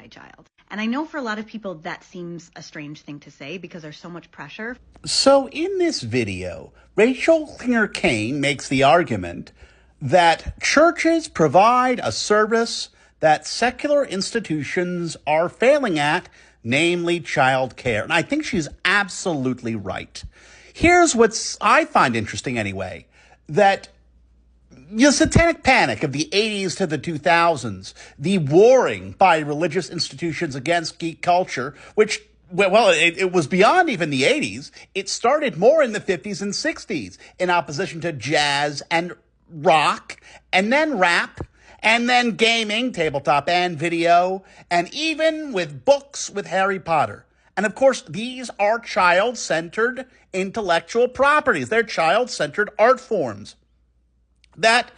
my child. And I know for a lot of people that seems a strange thing to say because there's so much pressure. So in this video, Rachel Klinger-Cain makes the argument that churches provide a service that secular institutions are failing at, namely childcare. And I think she's absolutely right. Here's what I find interesting anyway, that the satanic panic of the 80s to the 2000s, the warring by religious institutions against geek culture, which, well, it was beyond even the 80s. It started more in the 50s and 60s in opposition to jazz and rock, and then rap, and then gaming, tabletop and video, and even with books with Harry Potter. And of course, these are child-centered intellectual properties. They're child-centered art forms that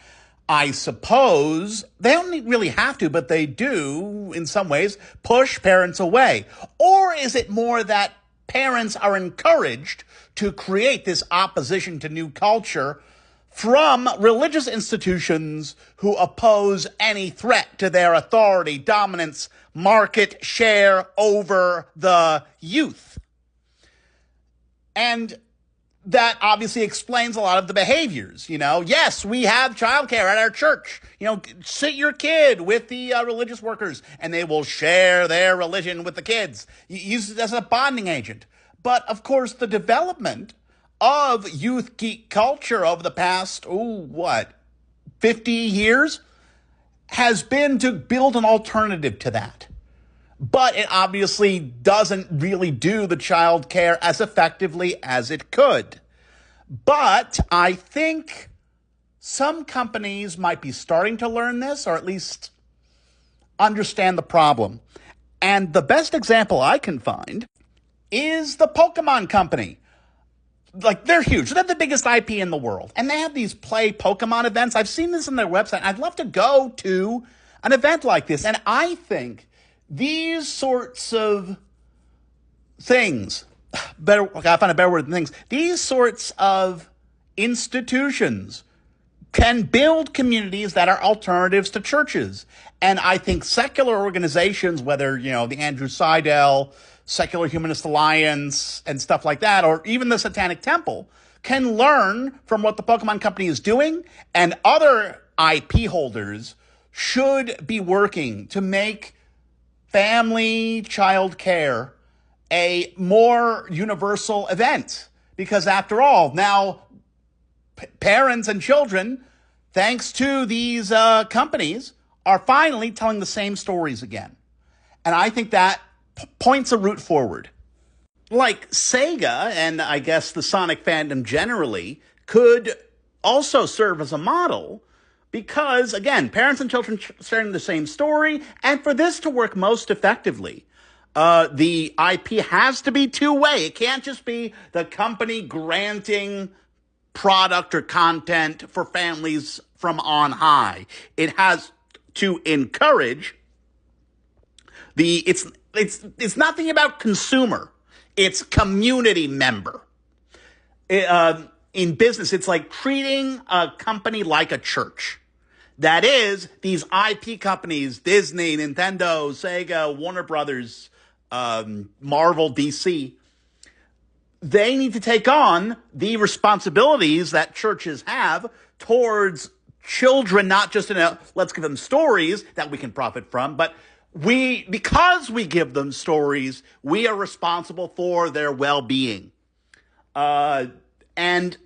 I suppose they don't really have to, but they do in some ways push parents away. Or is it more that parents are encouraged to create this opposition to new culture from religious institutions who oppose any threat to their authority, dominance, market share over the youth? And that obviously explains a lot of the behaviors. Yes, we have childcare at our church. Sit your kid with the religious workers and they will share their religion with the kids. Use it as a bonding agent. But of course, the development of youth geek culture over the past, 50 years has been to build an alternative to that. But it obviously doesn't really do the child care as effectively as it could. But I think some companies might be starting to learn this, or at least understand the problem. And the best example I can find is the Pokemon Company. They're huge. They're the biggest IP in the world. And they have these play Pokemon events. I've seen this on their website. I'd love to go to an event like this. And I think these sorts of things, I find a better word than things, these sorts of institutions can build communities that are alternatives to churches. And I think secular organizations, whether, the Andrew Seidel, Secular Humanist Alliance, and stuff like that, or even the Satanic Temple, can learn from what the Pokemon Company is doing, and other IP holders should be working to make family child care a more universal event. Because after all, now parents and children, thanks to these companies, are finally telling the same stories again. And I think that points a route forward. Like Sega, and I guess the Sonic fandom generally, could also serve as a model because, again, parents and children sharing the same story. And for this to work most effectively, the IP has to be two-way. It can't just be the company granting product or content for families from on high. It has to encourage it's nothing about consumer. It's community member. In business, it's like treating a company like a church. That is, these IP companies, Disney, Nintendo, Sega, Warner Brothers, Marvel, DC, they need to take on the responsibilities that churches have towards children, not just let's give them stories that we can profit from, but because we give them stories, we are responsible for their well-being. And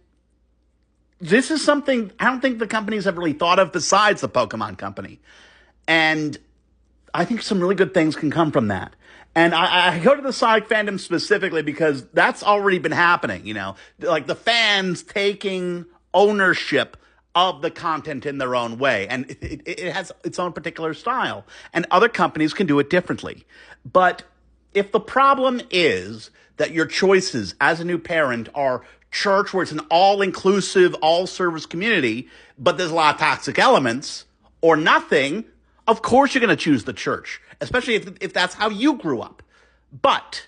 this is something I don't think the companies have really thought of besides the Pokemon Company. And I think some really good things can come from that. And I go to the Sonic fandom specifically because that's already been happening, like the fans taking ownership of the content in their own way. And it has its own particular style. And other companies can do it differently. But if the problem is that your choices as a new parent are church, where it's an all-inclusive, all-service community, but there's a lot of toxic elements, or nothing, of course you're going to choose the church, especially if that's how you grew up. But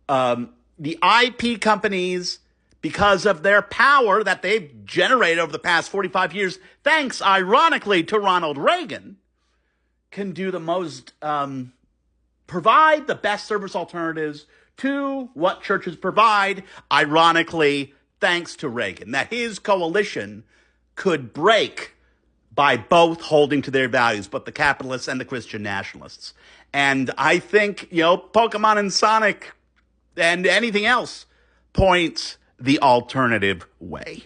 the IP companies, because of their power that they've generated over the past 45 years, thanks, ironically, to Ronald Reagan, can do the most provide the best service alternatives to what churches provide, ironically, thanks to Reagan, that his coalition could break by both holding to their values, both the capitalists and the Christian nationalists. And I think, Pokemon and Sonic and anything else points the alternative way.